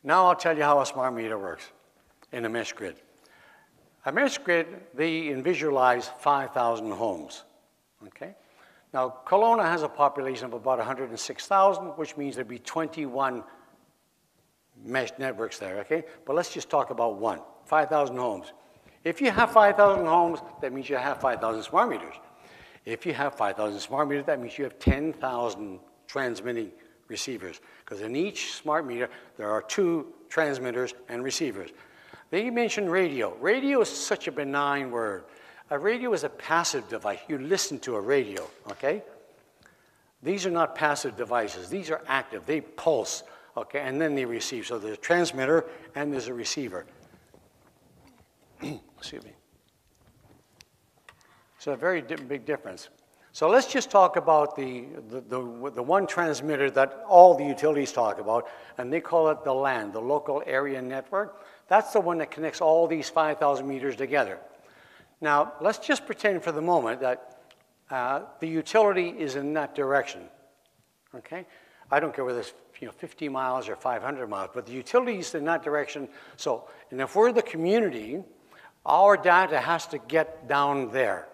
Now I'll tell you how a smart meter works in a mesh grid. A mesh grid, they visualize 5,000 homes, okay? Now, Kelowna has a population of about 106,000, which means there'd be 21 mesh networks there, okay? But let's just talk about one, 5,000 homes. If you have 5,000 homes, that means you have 5,000 smart meters. If you have 5,000 smart meters, that means you have 10,000 transmitting receivers, because in each smart meter, there are 2 transmitters and receivers. They mentioned radio. Radio is such a benign word. A radio is a passive device. You listen to a radio, okay? These are not passive devices. These are active. They pulse, okay, and then they receive. So there's a transmitter and there's a receiver. Excuse me. So a very big difference. So let's just talk about the one transmitter that all the utilities talk about, and they call it the LAN, the Local Area Network. That's the one that connects all these 5,000 meters together. Now, let's just pretend for the moment that the utility is in that direction, okay? I don't care whether it's 50 miles or 500 miles, but the utility is in that direction. So, and if we're the community, our data has to get down there.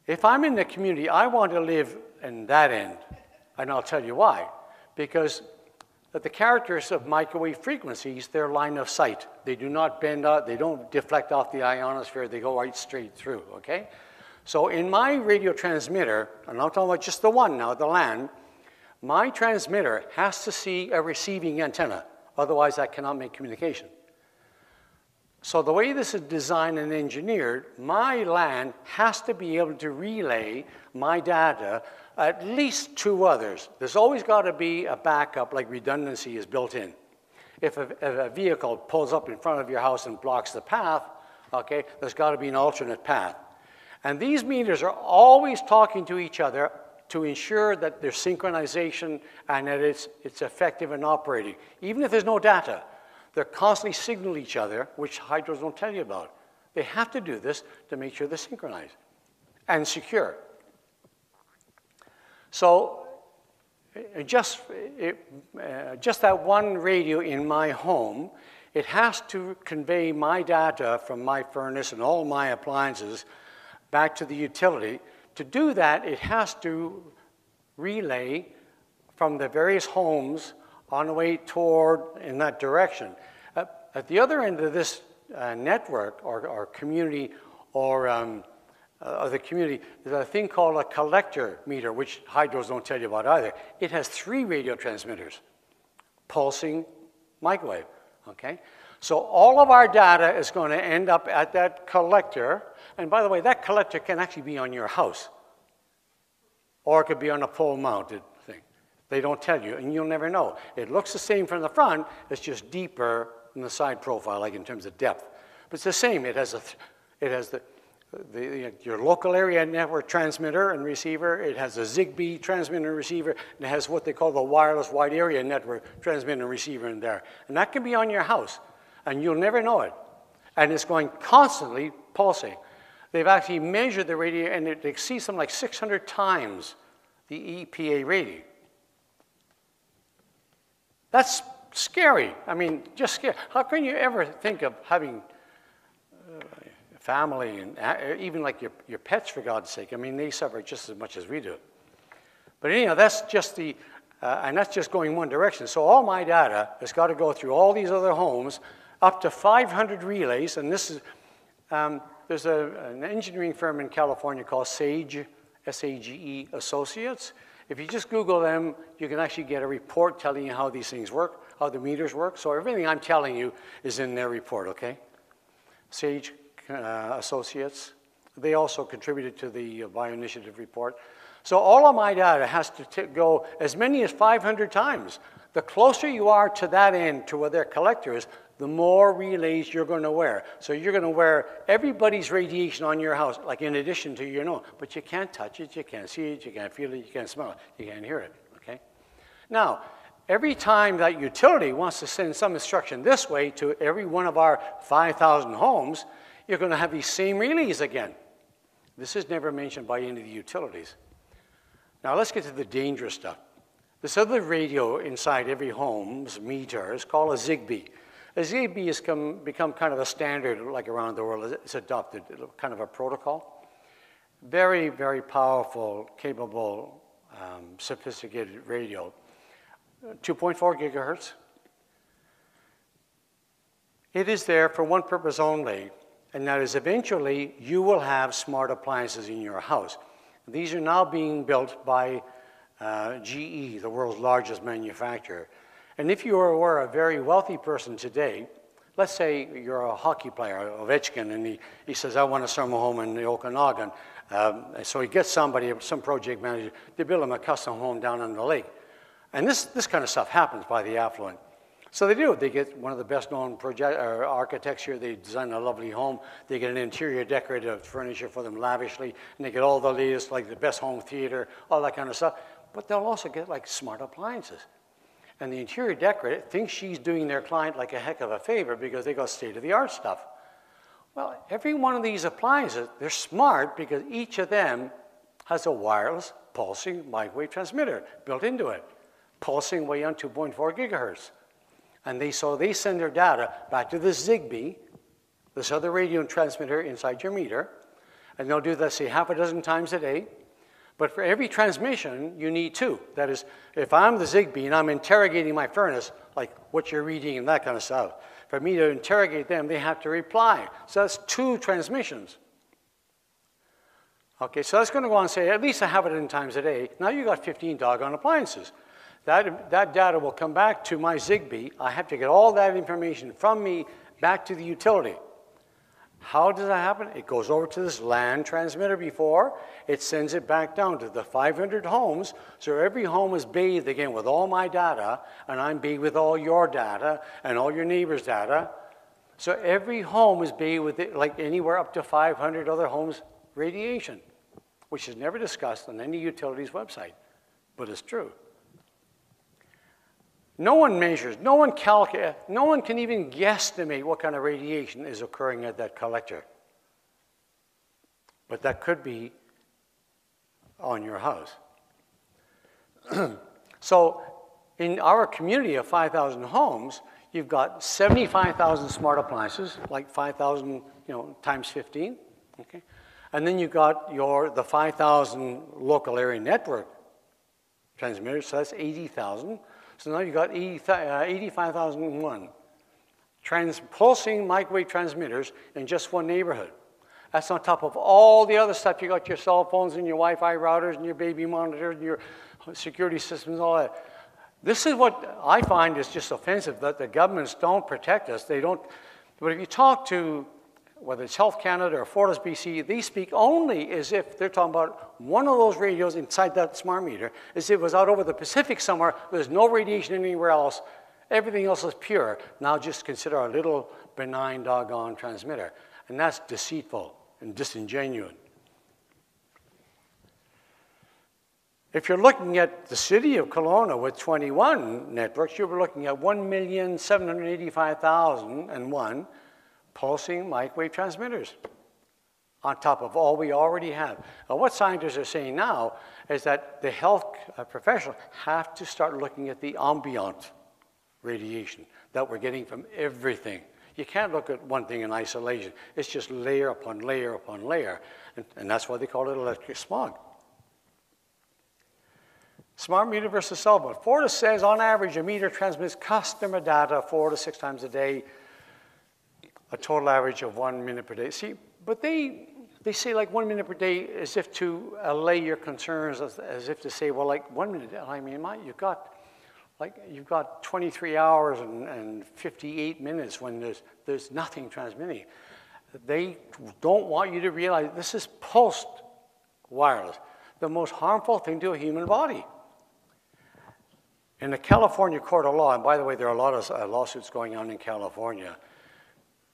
If I'm in the community, I want to live in that end, and I'll tell you why. Because the characteristics of microwave frequencies, they're line of sight. They do not bend out, they don't deflect off the ionosphere, they go right straight through, okay? So in my radio transmitter, and I'm talking about just the one now, the LAN, my transmitter has to see a receiving antenna, otherwise I cannot make communication. So the way this is designed and engineered, my LAN has to be able to relay my data at least 2 others. There's always got to be a backup, like redundancy is built in. If a vehicle pulls up in front of your house and blocks the path, okay, there's got to be an alternate path. And these meters are always talking to each other to ensure that there's synchronization and that it's effective and operating, even if there's no data. They're constantly signaling each other, which hydros don't tell you about. They have to do this to make sure they're synchronized and secure. So just that one radio in my home, it has to convey my data from my furnace and all my appliances back to the utility. To do that, it has to relay from the various homes on the way toward in that direction. At the other end of this network or community or the community, there's a thing called a collector meter, which hydros don't tell you about either. It has 3 radio transmitters, pulsing microwave, okay? So all of our data is going to end up at that collector. And by the way, that collector can actually be on your house, or it could be on a pole-mounted thing. They don't tell you, and you'll never know. It looks the same from the front, it's just deeper in the side profile, like in terms of depth. But it's the same. It has your local area network transmitter and receiver. It has a Zigbee transmitter and receiver. And it has what they call the wireless wide area network transmitter and receiver in there. And that can be on your house, and you'll never know it. And it's going constantly pulsing. They've actually measured the radio, and it exceeds something like 600 times the EPA rating. That's scary. I mean, just scary. How can you ever think of having a family and even like your pets, for God's sake? I mean, they suffer just as much as we do. But anyhow, that's just and that's just going one direction. So all my data has got to go through all these other homes, up to 500 relays, and this is, there's an engineering firm in California called SAGE, S-A-G-E Associates. If you just Google them, you can actually get a report telling you how these things work, how the meters work. So everything I'm telling you is in their report, okay? SAGE Associates. They also contributed to the Bioinitiative report. So all of my data has to go as many as 500 times. The closer you are to that end, to where their collector is, the more relays you're going to wear. So you're going to wear everybody's radiation on your house, like in addition to your own. But you can't touch it, you can't see it, you can't feel it, you can't smell it, you can't hear it, okay? Now, every time that utility wants to send some instruction this way to every one of our 5,000 homes, you're going to have these same relays again. This is never mentioned by any of the utilities. Now let's get to the dangerous stuff. This other radio inside every home's meter is called a Zigbee. A Zigbee has become kind of a standard, like around the world. It's adopted, kind of a protocol. Very, very powerful, capable, sophisticated radio. 2.4 gigahertz. It is there for one purpose only, and that is eventually you will have smart appliances in your house. These are now being built by GE, the world's largest manufacturer. And if you are a very wealthy person today, let's say you're a hockey player, Ovechkin, and he says, I want a summer home in the Okanagan. So he gets somebody, some project manager, they build him a custom home down on the lake. And this kind of stuff happens by the affluent. So they do. They get one of the best-known architects here. They design a lovely home. They get an interior decorative furniture for them lavishly, and they get all the latest, like the best home theater, all that kind of stuff. But they'll also get like smart appliances. And the interior decorator thinks she's doing their client like a heck of a favor because they got state-of-the-art stuff. Well, every one of these appliances, they're smart because each of them has a wireless pulsing microwave transmitter built into it, pulsing way on 2.4 gigahertz. And they send their data back to this Zigbee, this other radio transmitter inside your meter, and they'll do that, say, half a dozen times a day. But for every transmission, you need two. That is, if I'm the Zigbee and I'm interrogating my furnace, like what you're reading and that kind of stuff, for me to interrogate them, they have to reply. So that's two transmissions. Okay, so that's going to go on and say at least a half a dozen times a day. Now you got 15 doggone appliances. That data will come back to my Zigbee. I have to get all that information from me back to the utility. How does that happen? It goes over to this LAN transmitter before. It sends it back down to the 500 homes. So every home is bathed again with all my data, and I'm bathed with all your data and all your neighbors' data. So every home is bathed with it, like anywhere up to 500 other homes' radiation, which is never discussed on any utility's website, but it's true. No one measures, no one calculates, no one can even guesstimate what kind of radiation is occurring at that collector. But that could be on your house. So in our community of 5,000 homes, you've got 75,000 smart appliances, like 5,000, times 15, okay? And then you've got the 5,000 local area network transmitters, so that's 80,000. So now you've got 85,001 pulsing microwave transmitters in just one neighborhood. That's on top of all the other stuff. You got your cell phones and your Wi-Fi routers and your baby monitors and your security systems, all that. This is what I find is just offensive, that the governments don't protect us. They don't. But if you talk to, whether it's Health Canada or Fortis BC, they speak only as if they're talking about one of those radios inside that smart meter, as if it was out over the Pacific somewhere, there's no radiation anywhere else, everything else is pure. Now just consider a little benign doggone transmitter. And that's deceitful and disingenuous. If you're looking at the city of Kelowna with 21 networks, you're looking at 1,785,001 pulsing microwave transmitters on top of all we already have. Now, what scientists are saying now is that the health professionals have to start looking at the ambient radiation that we're getting from everything. You can't look at one thing in isolation. It's just layer upon layer upon layer, and that's why they call it electric smog. Smart meter versus cell phone. Fortis says on average a meter transmits customer data 4 to 6 times a day, a total average of 1 minute per day. See, but they say like 1 minute per day as if to allay your concerns, as if to say, well, like 1 minute, I mean, you've got 23 hours and 58 minutes when there's nothing transmitting. They don't want you to realize this is pulsed wireless, the most harmful thing to a human body. In the California Court of Law, and by the way, there are a lot of lawsuits going on in California,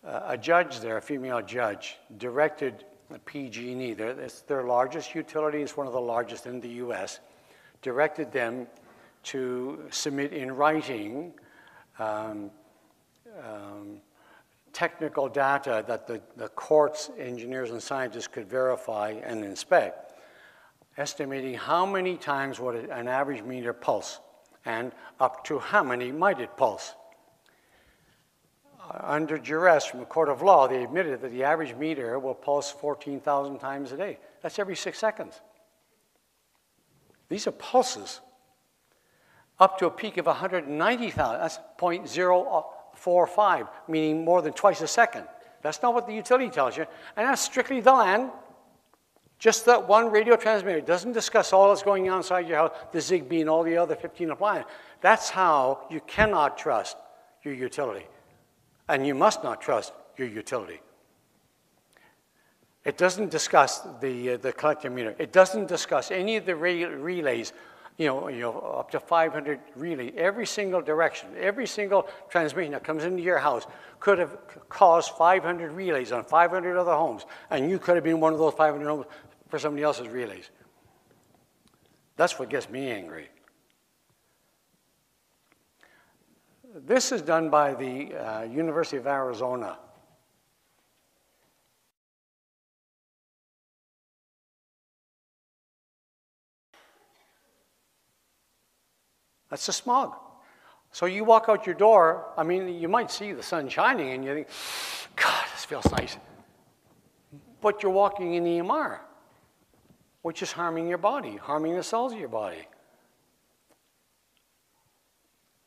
a judge there, a female judge, directed PG&E, it's their largest utility, it's one of the largest in the US, directed them to submit in writing technical data that the court's engineers and scientists could verify and inspect, estimating how many times would an average meter pulse And up to how many might it pulse? Under duress from a court of law, they admitted that the average meter will pulse 14,000 times a day. That's every 6 seconds. These are pulses. Up to a peak of 190,000, that's 0.045, meaning more than twice a second. That's not what the utility tells you, and that's strictly the land. Just that one radio transmitter. It doesn't discuss all that's going on inside your house, the Zigbee and all the other 15 appliances. That's how you cannot trust your utility. And you must not trust your utility. It doesn't discuss the collector meter. It doesn't discuss any of the relays, up to 500 relays, every single direction, every single transmission that comes into your house could have caused 500 relays on 500 other homes, and you could have been one of those 500 homes for somebody else's relays. That's what gets me angry. This is done by the University of Arizona. That's the smog. So you walk out your door, I mean, you might see the sun shining and you think, God, this feels nice. But you're walking in EMR, which is harming your body, harming the cells of your body.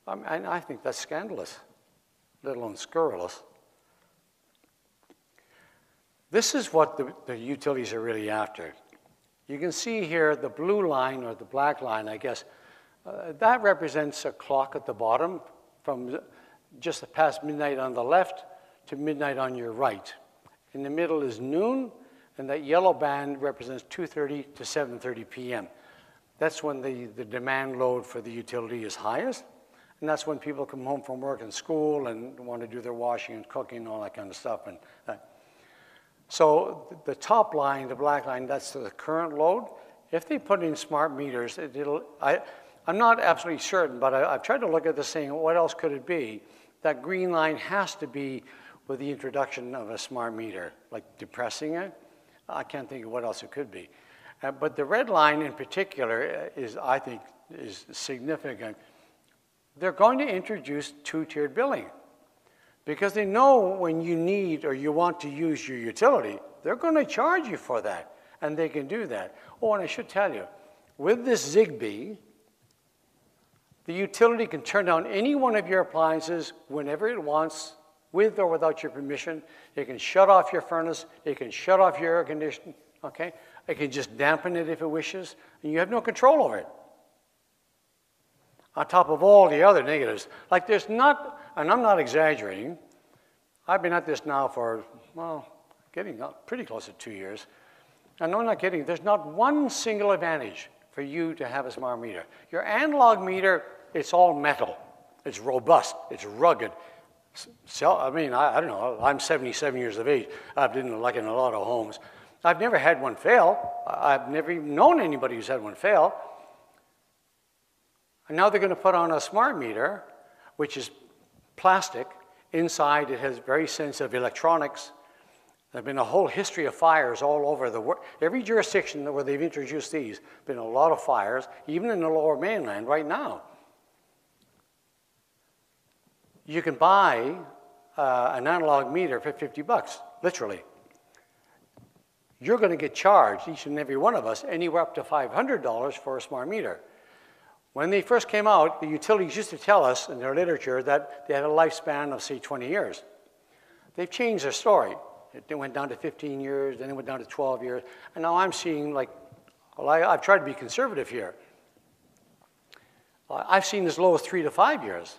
And I think that's scandalous, let alone scurrilous. This is what the utilities are really after. You can see here the blue line, or the black line, I guess, that represents a clock at the bottom from just past midnight on the left to midnight on your right. In the middle is noon, and that yellow band represents 2:30 to 7:30 p.m. That's when the demand load for the utility is highest, and that's when people come home from work and school and want to do their washing and cooking and all that kind of stuff. So the top line, the black line, that's the current load. If they put in smart meters, I'm not absolutely certain, but I've tried to look at this saying, what else could it be? That green line has to be with the introduction of a smart meter, like depressing it. I can't think of what else it could be. But the red line in particular I think, is significant. They're going to introduce two-tiered billing because they know when you need or you want to use your utility, they're going to charge you for that, and they can do that. Oh, and I should tell you, with this Zigbee, the utility can turn down any one of your appliances whenever it wants, with or without your permission. It can shut off your furnace. It can shut off your air conditioning, okay? It can just dampen it if it wishes, and you have no control over it. On top of all the other negatives. Like there's not, and I'm not exaggerating, I've been at this now for, well, getting up pretty close to 2 years. And I'm not kidding, there's not one single advantage for you to have a smart meter. Your analog meter, it's all metal. It's robust, it's rugged. So, I mean, I don't know, I'm 77 years of age. I've been like in a lot of homes. I've never had one fail. I've never even known anybody who's had one fail. And now they're going to put on a smart meter, which is plastic. Inside, it has very sensitive electronics. There's been a whole history of fires all over the world. Every jurisdiction where they've introduced these, been a lot of fires, even in the lower mainland right now. You can buy an analog meter for 50 bucks, literally. You're going to get charged, each and every one of us, anywhere up to $500 for a smart meter. When they first came out, the utilities used to tell us in their literature that they had a lifespan of, say, 20 years. They've changed their story. It went down to 15 years, then it went down to 12 years, and now I'm seeing, like, well, I've tried to be conservative here. I've seen as low as 3 to 5 years,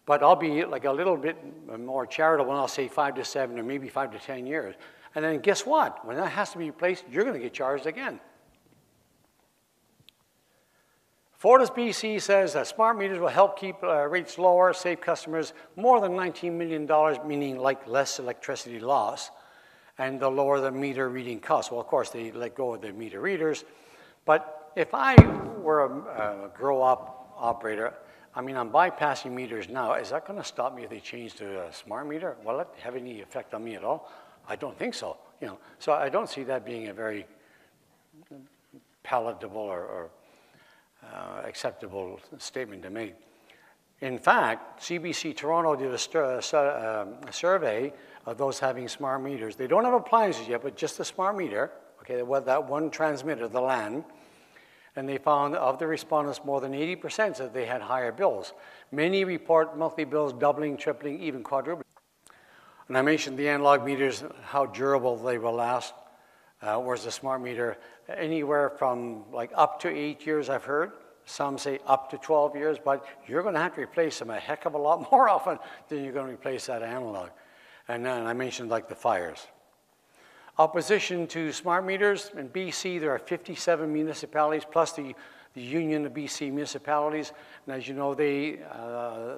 but I'll be like a little bit more charitable, and I'll say 5 to 7 or maybe 5 to 10 years. And then guess what? When that has to be replaced, you're going to get charged again. Fortis BC says that smart meters will help keep rates lower, save customers more than $19 million, meaning like less electricity loss, and they'll lower the meter reading costs. Well, of course, they let go of the meter readers. But if I were a grow-up operator, I mean, I'm bypassing meters now. Is that going to stop me if they change to a smart meter? Will it have any effect on me at all? I don't think so. So I don't see that being a very palatable or acceptable statement to make. In fact, CBC Toronto did a survey of those having smart meters. They don't have appliances yet, but just the smart meter, okay, that one transmitter, the LAN, and they found of the respondents, more than 80% said they had higher bills. Many report monthly bills doubling, tripling, even quadrupling. And I mentioned the analog meters, how durable they will last, whereas the smart meter, anywhere from like up to 8 years, I've heard. Some say up to 12 years, but you're going to have to replace them a heck of a lot more often than you're going to replace that analog. And then I mentioned like the fires. Opposition to smart meters in BC, there are 57 municipalities plus the Union of BC Municipalities. And as you know, they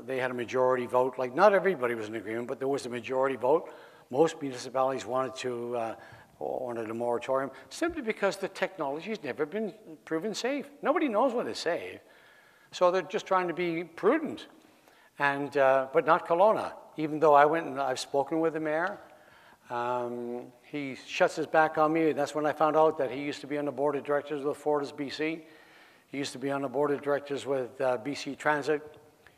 had a majority vote. Like not everybody was in agreement, but there was a majority vote. Most municipalities wanted a moratorium simply because the technology has never been proven safe. Nobody knows what is safe. So they're just trying to be prudent. And, but not Kelowna. Even though I went and I've spoken with the mayor, he shuts his back on me. And that's when I found out that he used to be on the board of directors with Fortis BC. He used to be on the board of directors with BC Transit,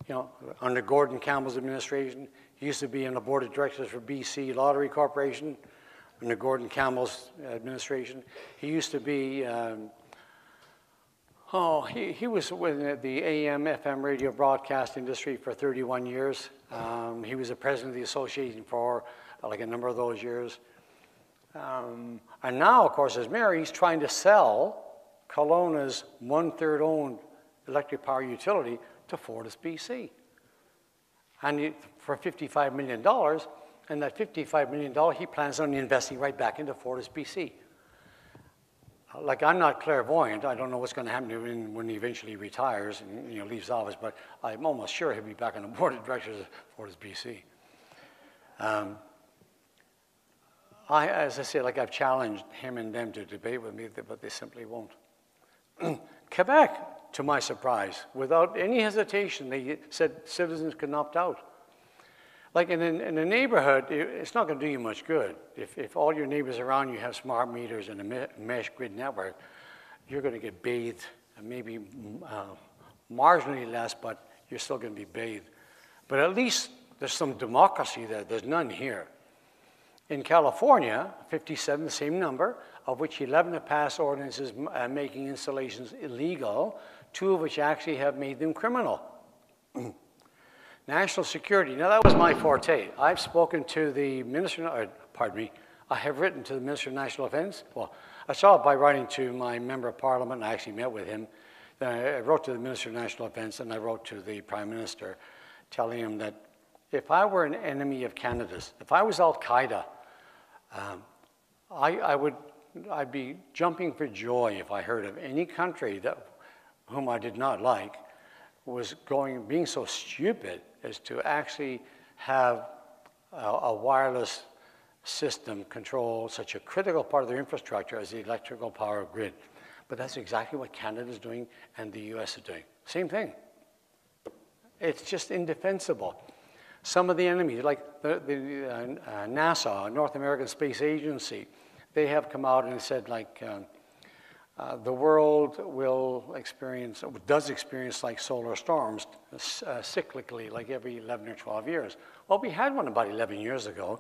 you know, under Gordon Campbell's administration. He used to be on the board of directors for BC Lottery Corporation under Gordon Campbell's administration. He used to be, he was with the AM, FM radio broadcast industry for 31 years. He was the president of the association for like a number of those years. And now, of course, as mayor, he's trying to sell Kelowna's one-third owned electric power utility to Fortis BC. And for $55 million, and that $55 million, he plans on investing right back into Fortis BC. Like, I'm not clairvoyant. I don't know what's going to happen to him when he eventually retires and leaves office, but I'm almost sure he'll be back on the board of directors of Fortis BC. As I say, like I've challenged him and them to debate with me, but they simply won't. Quebec, to my surprise, without any hesitation, they said citizens could opt out. Like in a neighborhood, it's not going to do you much good. If all your neighbors around you have smart meters and a mesh grid network, you're going to get bathed, maybe marginally less, but you're still going to be bathed. But at least there's some democracy there. There's none here. In California, 57, the same number, of which 11 have passed ordinances making installations illegal, 2 of which actually have made them criminal. National security, now that was my forte. I've spoken to the Minister, I have written to the Minister of National Defense. Well, I saw it by writing to my Member of Parliament, and I actually met with him. Then I wrote to the Minister of National Defense, and I wrote to the Prime Minister, telling him that if I were an enemy of Canada's, if I was Al-Qaeda, I'd be jumping for joy if I heard of any country whom I did not like was being so stupid as to actually have a wireless system control such a critical part of their infrastructure as the electrical power grid. But that's exactly what Canada's doing and the US is doing. Same thing. It's just indefensible. Some of the enemies, like the NASA, North American Space Agency, they have come out and said, like, the world does experience like solar storms cyclically, like every 11 or 12 years. Well, we had one about 11 years ago.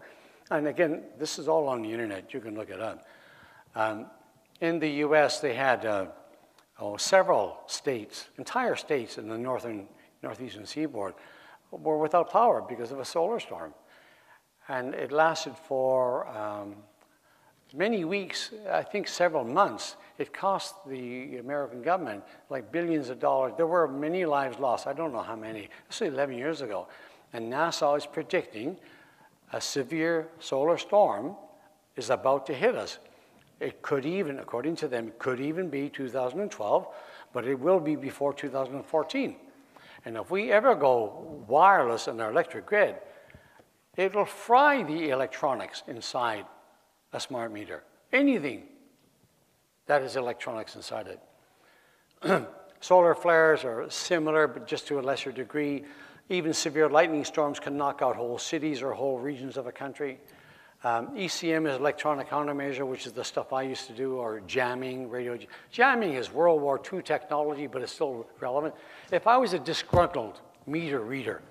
And again, this is all on the internet. You can look it up. In the US, they had several states, entire states in the northeastern seaboard were without power because of a solar storm. And it lasted for many weeks, I think several months. It cost the American government like billions of dollars. There were many lives lost. I don't know how many. This was 11 years ago. And NASA is predicting a severe solar storm is about to hit us. It could even, according to them, it could even be 2012, but it will be before 2014. And if we ever go wireless in our electric grid, it'll fry the electronics inside a smart meter. Anything that is electronics inside it. Solar flares are similar, but just to a lesser degree. Even severe lightning storms can knock out whole cities or whole regions of a country. ECM is electronic countermeasure, which is the stuff I used to do, or jamming, radio. Jamming is World War II technology, but it's still relevant. If I was a disgruntled meter reader,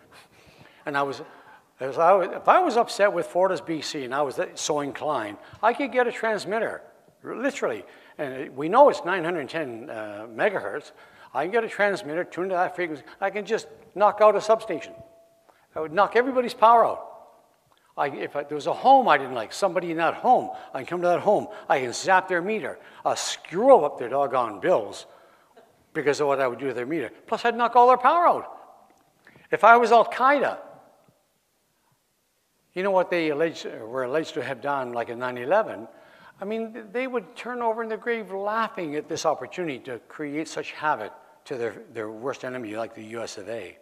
and if I was upset with Fortis BC and I was so inclined, I could get a transmitter, literally. And we know it's 910 megahertz. I can get a transmitter, tune to that frequency. I can just knock out a substation. I would knock everybody's power out. If there was a home I didn't like, somebody in that home, I can come to that home, I can zap their meter. I'll screw up their doggone bills because of what I would do with their meter. Plus, I'd knock all their power out. If I was Al-Qaeda, you know what they were alleged to have done, like in 9/11? I mean, they would turn over in their grave laughing at this opportunity to create such havoc to their worst enemy, like the US of A.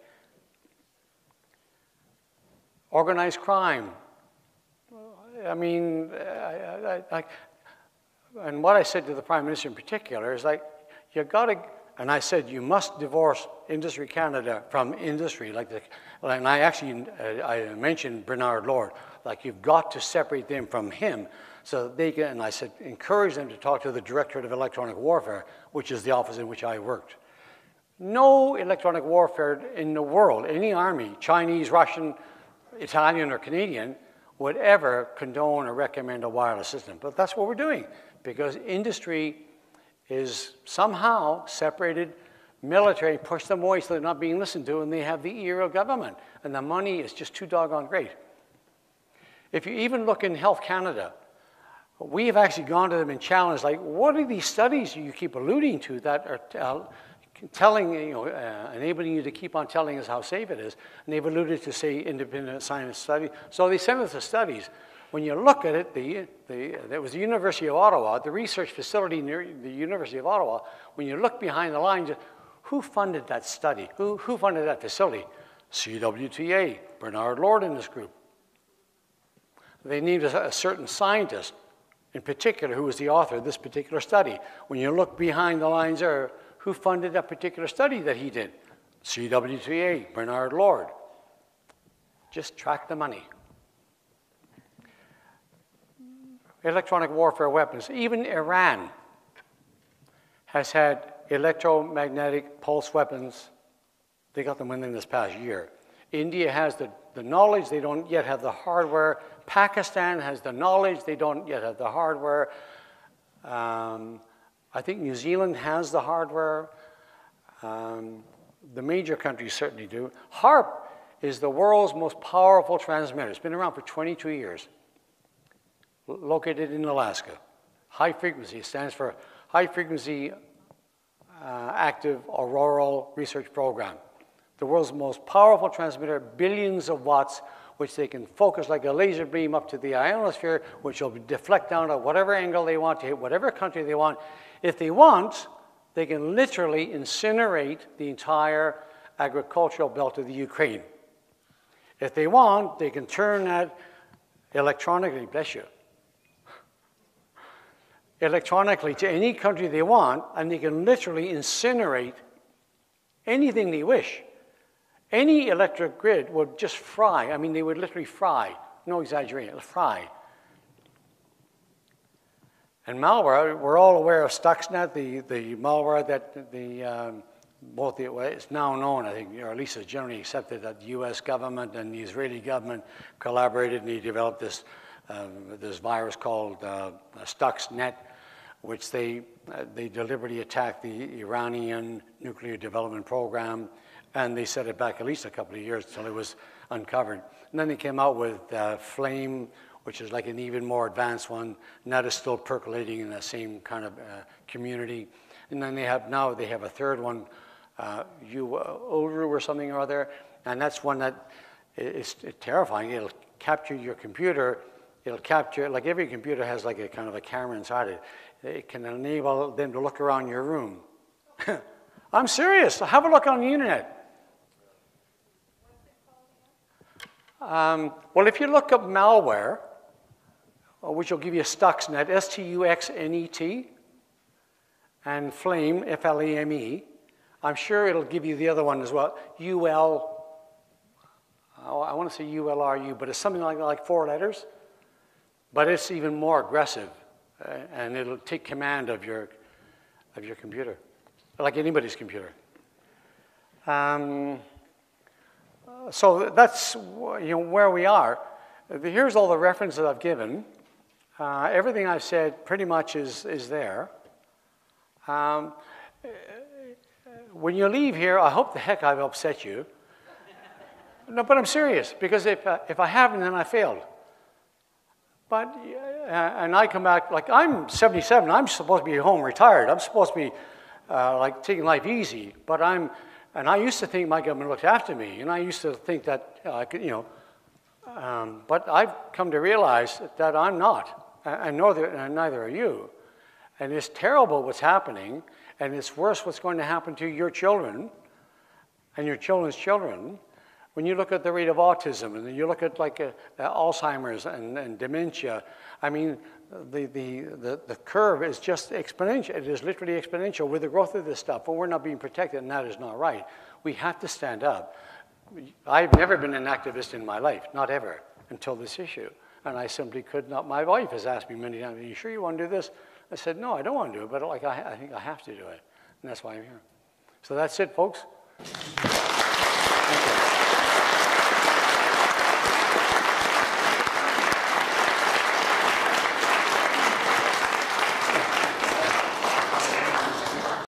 Organized crime. I mean, and what I said to the Prime Minister in particular is like, you got to, and I said, you must divorce Industry Canada from industry. And I mentioned Bernard Lord, like you've got to separate them from him so that they can, and I said, encourage them to talk to the Directorate of Electronic Warfare, which is the office in which I worked. No electronic warfare in the world, any army, Chinese, Russian, Italian, or Canadian, would ever condone or recommend a wireless system. But that's what we're doing, because industry is somehow separated, military pushed them away so they're not being listened to, and they have the ear of government, and the money is just too doggone great. If you even look in Health Canada, we have actually gone to them and challenged, like, what are these studies you keep alluding to that are telling, enabling you to keep on telling us how safe it is? And they've alluded to, say, independent science study. So they sent us the studies. When you look at it, it was the University of Ottawa, the research facility near the University of Ottawa. When you look behind the lines, who funded that study? Who funded that facility? CWTA, Bernard Lord in this group. They named a certain scientist in particular who was the author of this particular study. When you look behind the lines there, who funded that particular study that he did? CWTA, Bernard Lord. Just track the money. Electronic warfare weapons. Even Iran has had electromagnetic pulse weapons. They got them within this past year. India has the knowledge, they don't yet have the hardware. Pakistan has the knowledge, they don't yet have the hardware. I think New Zealand has the hardware. The major countries certainly do. HARP is the world's most powerful transmitter. It's been around for 22 years. Located in Alaska. High frequency, stands for High Frequency Active Auroral Research Program. The world's most powerful transmitter, billions of watts, which they can focus like a laser beam up to the ionosphere, which will deflect down at whatever angle they want to hit whatever country they want. If they want, they can literally incinerate the entire agricultural belt of the Ukraine. If they want, they can turn that electronically, bless you, electronically to any country they want, and they can literally incinerate anything they wish. Any electric grid would just fry. I mean, they would literally fry. No exaggeration, fry. And malware, we're all aware of Stuxnet, the malware that it's now known, I think, or at least it's generally accepted, that the US government and the Israeli government collaborated and they developed this virus called Stuxnet, which they deliberately attacked the Iranian nuclear development program, and they set it back at least a couple of years until it was uncovered. And then they came out with Flame, which is like an even more advanced one, and that is still percolating in the same kind of community. And then they have a third one, Ulru or something or other, and that's one that is terrifying. It'll capture your computer. It'll capture, like every computer has like a kind of a camera inside it. It can enable them to look around your room. I'm serious. Have a look on the internet. Well, if you look up malware, which will give you Stuxnet, S-T-U-X-N-E-T, and Flame, F-L-A-M-E, I'm sure it'll give you the other one as well, I want to say U-L-R-U, but it's something like 4 letters. but it's even more aggressive, and it'll take command of your computer, like anybody's computer. So that's where we are. Here's all the references I've given. Everything I've said pretty much is there. When you leave here, I hope the heck I've upset you. No, but I'm serious, because if I haven't, then I failed. But, and I come back, like I'm 77, I'm supposed to be home retired. I'm supposed to be like taking life easy, but and I used to think my government looked after me, and I used to think that I could, but I've come to realize that I'm not, and neither are you. And it's terrible what's happening, and it's worse what's going to happen to your children and your children's children. When you look at the rate of autism, and you look at like Alzheimer's and dementia, I mean, the curve is just exponential. It is literally exponential with the growth of this stuff, but we're not being protected, and that is not right. We have to stand up. I've never been an activist in my life, not ever, until this issue. And I simply could not. My wife has asked me many times, are you sure you want to do this? I said, no, I don't want to do it, but like I think I have to do it. And that's why I'm here. So that's it, folks. Thank you.